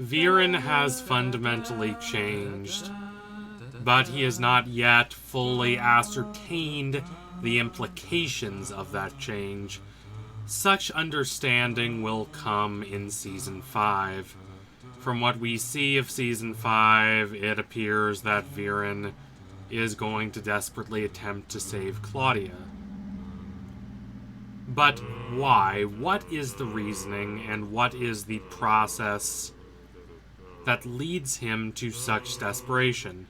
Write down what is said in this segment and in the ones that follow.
Viren has fundamentally changed, but he has not yet fully ascertained the implications of that change. Such understanding will come in Season 5. From what we see of Season 5, it appears that Viren is going to desperately attempt to save Claudia. But why? What is the reasoning, and what is the process that leads him to such desperation?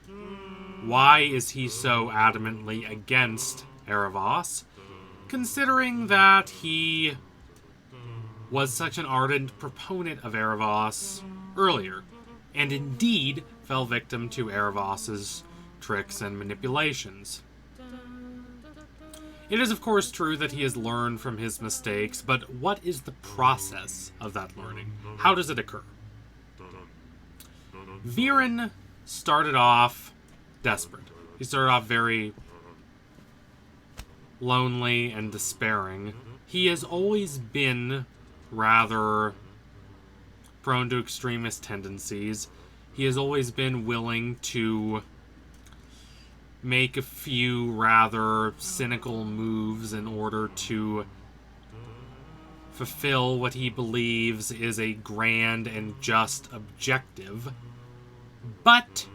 Why is he so adamantly against Erebos, considering that he was such an ardent proponent of Erebos earlier, and indeed fell victim to Erebos' tricks and manipulations? It is of course true that he has learned from his mistakes, but what is the process of that learning? How does it occur? Viren started off desperate. He started off very lonely and despairing. He has always been rather prone to extremist tendencies. He has always been willing to make a few rather cynical moves in order to fulfill what he believes is a grand and just objective. But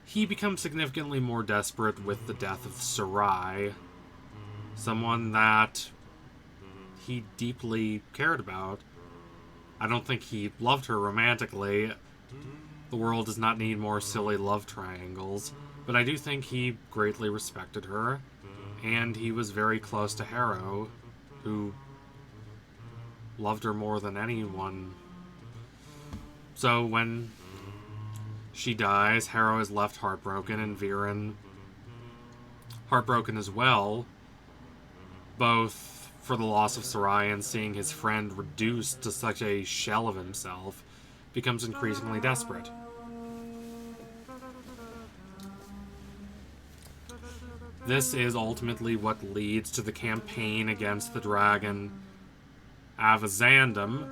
he becomes significantly more desperate with the death of Sarai, someone that he deeply cared about. I don't think he loved her romantically. The world does not need more silly love triangles. But I do think he greatly respected her, and he was very close to Harrow, who loved her more than anyone. So when she dies, Harrow is left heartbroken, and Viren heartbroken as well, both for the loss of Sarai and seeing his friend reduced to such a shell of himself, becomes increasingly desperate. This is ultimately what leads to the campaign against the dragon Avazandum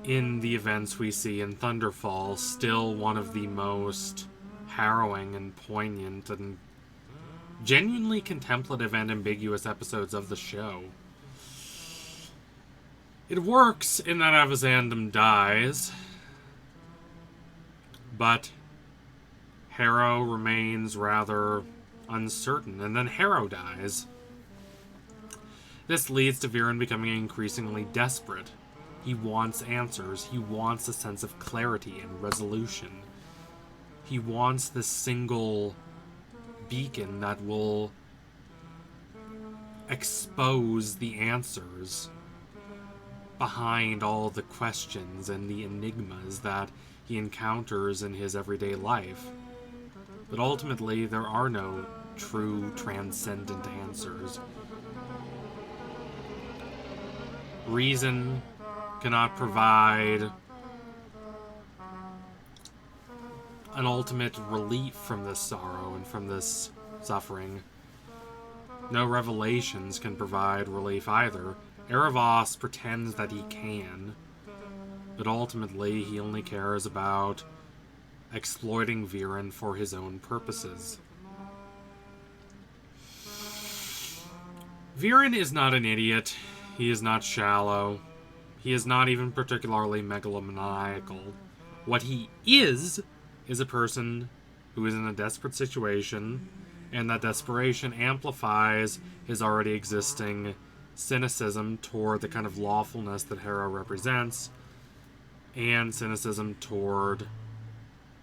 in the events we see in Thunderfall, still one of the most harrowing and poignant and genuinely contemplative and ambiguous episodes of the show. It works in that Avazandum dies, but Harrow remains rather uncertain, and then Harrow dies. This leads to Viren becoming increasingly desperate. He wants answers. He wants a sense of clarity and resolution. He wants this single beacon that will expose the answers behind all the questions and the enigmas that he encounters in his everyday life. But ultimately, there are no true transcendent answers. Reason cannot provide an ultimate relief from this sorrow and from this suffering. No revelations can provide relief either. Erebos pretends that he can, but ultimately he only cares about exploiting Viren for his own purposes. Viren is not an idiot. He is not shallow. He is not even particularly megalomaniacal. What he is a person who is in a desperate situation, and that desperation amplifies his already existing cynicism toward the kind of lawfulness that Harrow represents, and cynicism toward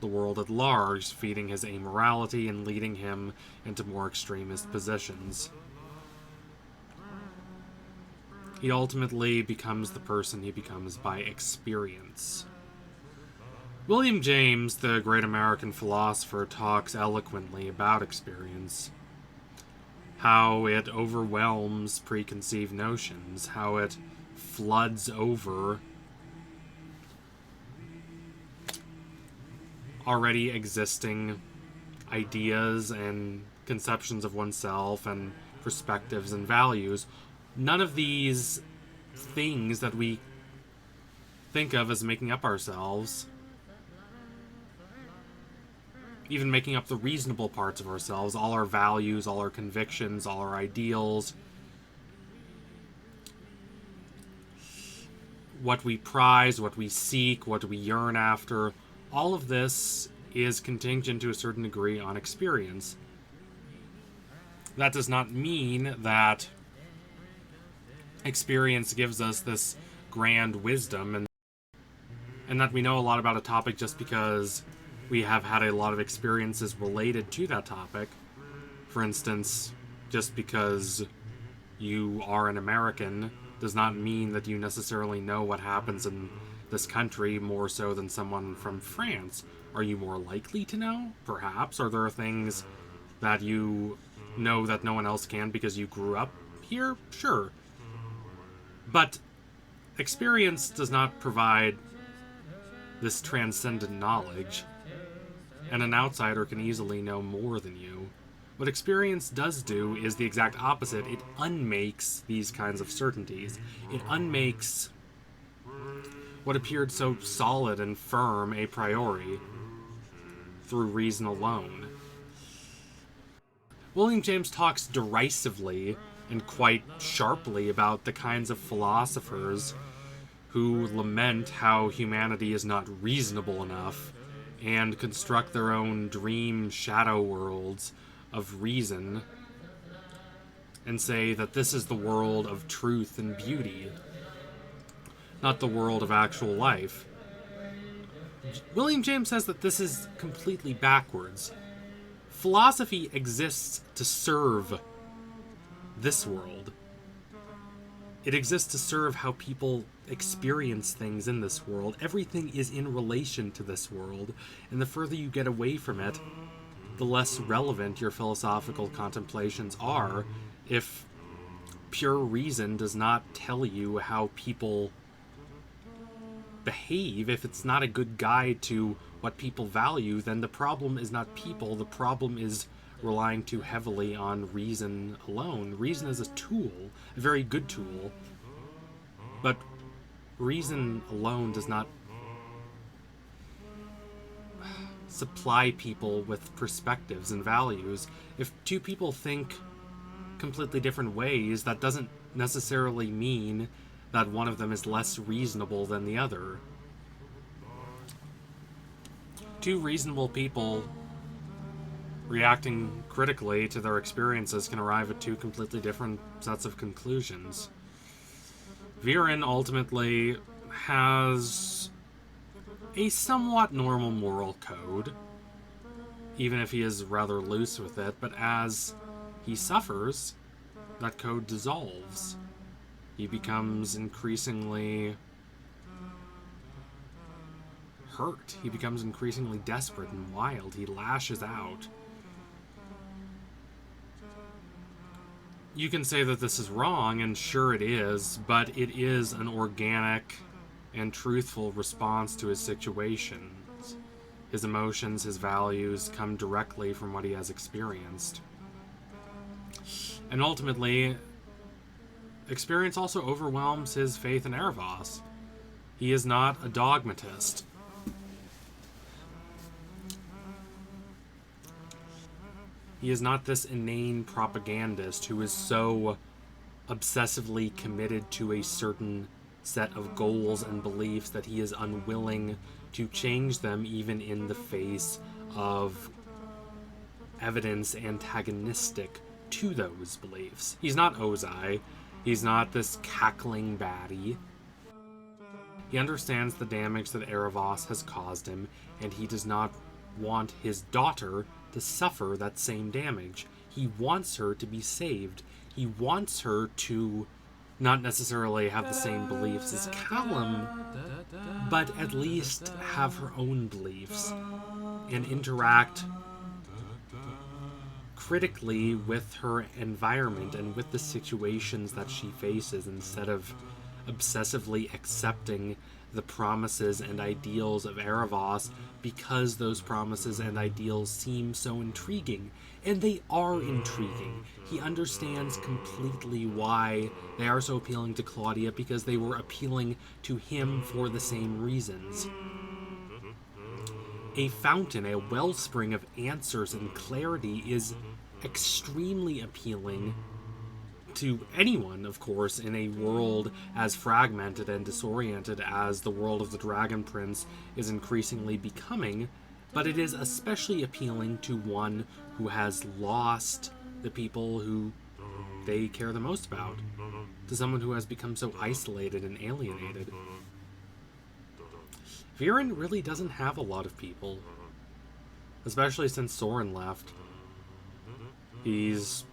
the world at large, feeding his amorality and leading him into more extremist positions. He ultimately becomes the person he becomes by experience. William James, the great American philosopher, talks eloquently about experience. How it overwhelms preconceived notions, how it floods over already existing ideas and conceptions of oneself and perspectives and values. None of these things that we think of as making up ourselves, even making up the reasonable parts of ourselves, all our values, all our convictions, all our ideals, what we prize, what we seek, what we yearn after. All of this is contingent to a certain degree on experience. That does not mean that experience gives us this grand wisdom and that we know a lot about a topic just because we have had a lot of experiences related to that topic. For instance, just because you are an American does not mean that you necessarily know what happens in this country more so than someone from France. Are you more likely to know? Perhaps. Are there things that you know that no one else can because you grew up here? Sure. But experience does not provide this transcendent knowledge, and an outsider can easily know more than you. What experience does do is the exact opposite. It unmakes these kinds of certainties. It unmakes what appeared so solid and firm a priori through reason alone. William James talks derisively and quite sharply about the kinds of philosophers who lament how humanity is not reasonable enough and construct their own dream shadow worlds of reason and say that this is the world of truth and beauty, not the world of actual life. William James says that this is completely backwards. Philosophy exists to serve this world. It exists to serve how people experience things in this world. Everything is in relation to this world, and the further you get away from it, the less relevant your philosophical contemplations are if pure reason does not tell you how people behave. If it's not a good guide to what people value, then the problem is not people. The problem is relying too heavily on reason alone. Reason is a tool, a very good tool, but reason alone does not supply people with perspectives and values. If two people think completely different ways, that doesn't necessarily mean that one of them is less reasonable than the other. Two reasonable people reacting critically to their experiences can arrive at two completely different sets of conclusions. Viren ultimately has a somewhat normal moral code, even if he is rather loose with it, but as he suffers, that code dissolves. He becomes increasingly hurt. He becomes increasingly desperate and wild. He lashes out. You can say that this is wrong, and sure it is, but it is an organic and truthful response to his situations. His emotions, his values come directly from what he has experienced. And ultimately, experience also overwhelms his faith in Erebos. He is not a dogmatist. He is not this inane propagandist who is so obsessively committed to a certain set of goals and beliefs that he is unwilling to change them even in the face of evidence antagonistic to those beliefs. He's not Ozai. He's not this cackling baddie. He understands the damage that Erebos has caused him, and he does not want his daughter to suffer that same damage. He wants her to be saved. He wants her to not necessarily have the same beliefs as Callum, but at least have her own beliefs and interact critically with her environment and with the situations that she faces instead of obsessively accepting the promises and ideals of Erebos because those promises and ideals seem so intriguing. And they are intriguing. He understands completely why they are so appealing to Claudia, because they were appealing to him for the same reasons. A fountain, a wellspring of answers and clarity is extremely appealing to anyone, of course, in a world as fragmented and disoriented as the world of the Dragon Prince is increasingly becoming, but it is especially appealing to one who has lost the people who they care the most about, to someone who has become so isolated and alienated. Viren really doesn't have a lot of people, especially since Soren left. He's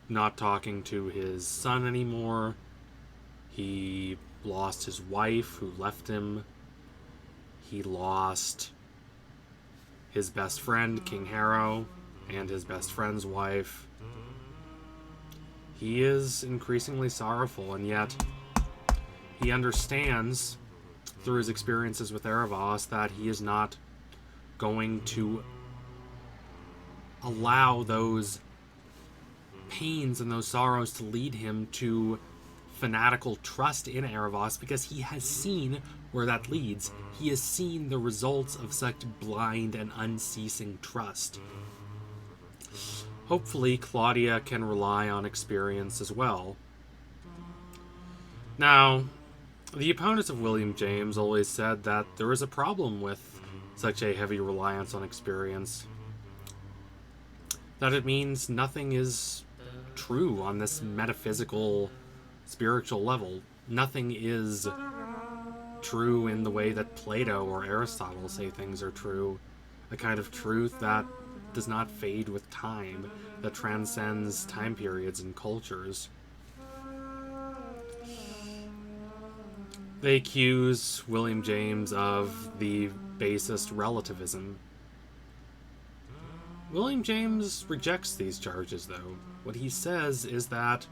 not talking to his son anymore. He lost his wife, who left him. He lost his best friend, King Harrow, and his best friend's wife. He is increasingly sorrowful, and yet he understands through his experiences with Erebos that he is not going to allow those pains and those sorrows to lead him to fanatical trust in Erebos, because he has seen where that leads. He has seen the results of such blind and unceasing trust. Hopefully, Claudia can rely on experience as well. Now, the opponents of William James always said that there is a problem with such a heavy reliance on experience. That it means nothing is true on this metaphysical, spiritual level. Nothing is true in the way that Plato or Aristotle say things are true. A kind of truth that does not fade with time, that transcends time periods and cultures. They accuse William James of the basest relativism. William James rejects these charges, though. What he says is that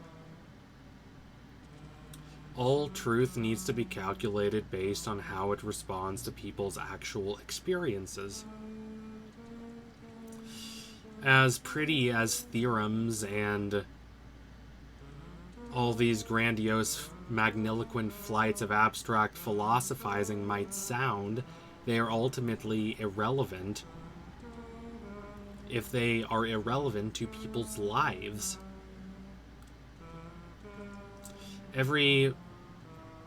all truth needs to be calculated based on how it responds to people's actual experiences. As pretty as theorems and all these grandiose, magniloquent flights of abstract philosophizing might sound, they are ultimately irrelevant if they are irrelevant to people's lives. Every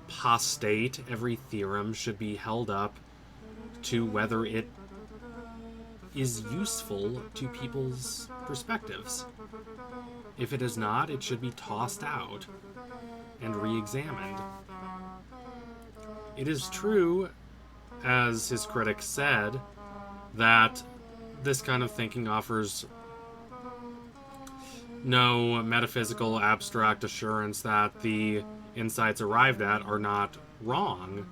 postate, every theorem should be held up to whether it is useful to people's perspectives. If it is not, it should be tossed out and re-examined. It is true, as his critics said, that this kind of thinking offers no metaphysical abstract assurance that the insights arrived at are not wrong.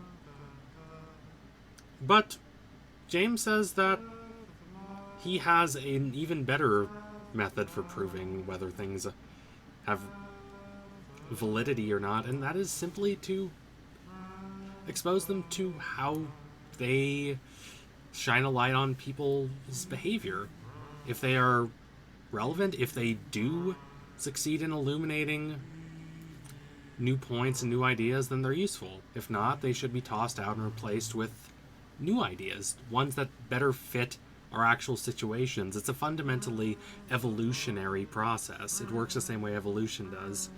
But James says that he has an even better method for proving whether things have validity or not, and that is simply to expose them to how they shine a light on people's behavior. If they are relevant, if they do succeed in illuminating new points and new ideas, then they're useful. If not, they should be tossed out and replaced with new ideas, ones that better fit our actual situations. It's a fundamentally evolutionary process. It works the same way evolution does.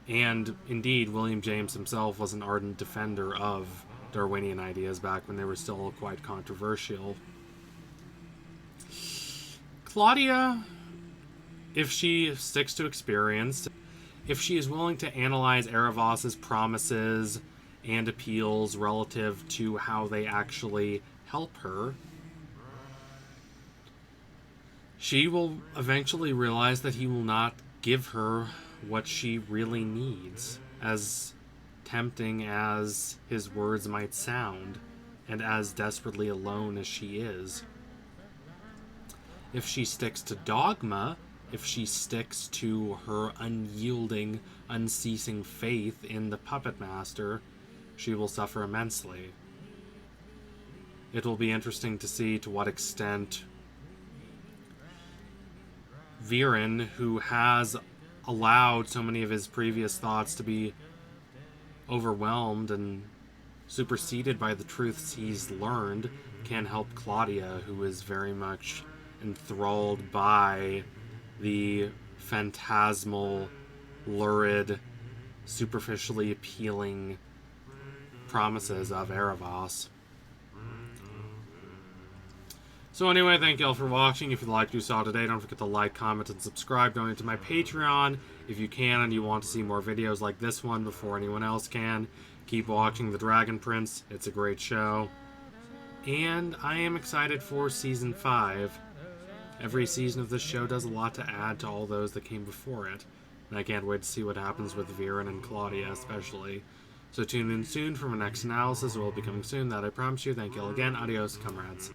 And indeed, William James himself was an ardent defender of Darwinian ideas back when they were still quite controversial. Claudia, if she sticks to experience, if she is willing to analyze Erebos' promises and appeals relative to how they actually help her, she will eventually realize that he will not give her what she really needs, as tempting as his words might sound, and as desperately alone as she is. If she sticks to dogma, if she sticks to her unyielding, unceasing faith in the puppet master, she will suffer immensely. it will be interesting to see to what extent Viren, who has allowed so many of his previous thoughts to be overwhelmed and superseded by the truths he's learned, can help Claudia, who is very much enthralled by the phantasmal, lurid, superficially appealing promises of Erebos. So anyway, thank you all for watching. If you liked what you saw today, don't forget to like, comment, and subscribe. Donate to my Patreon if you can and you want to see more videos like this one before anyone else can. Keep watching The Dragon Prince. It's a great show. And I am excited for Season 5. Every season of this show does a lot to add to all those that came before it. And I can't wait to see what happens with Viren and Claudia especially. So tune in soon for my next analysis. It will be coming soon, that I promise you. Thank you all again. Adios, comrades.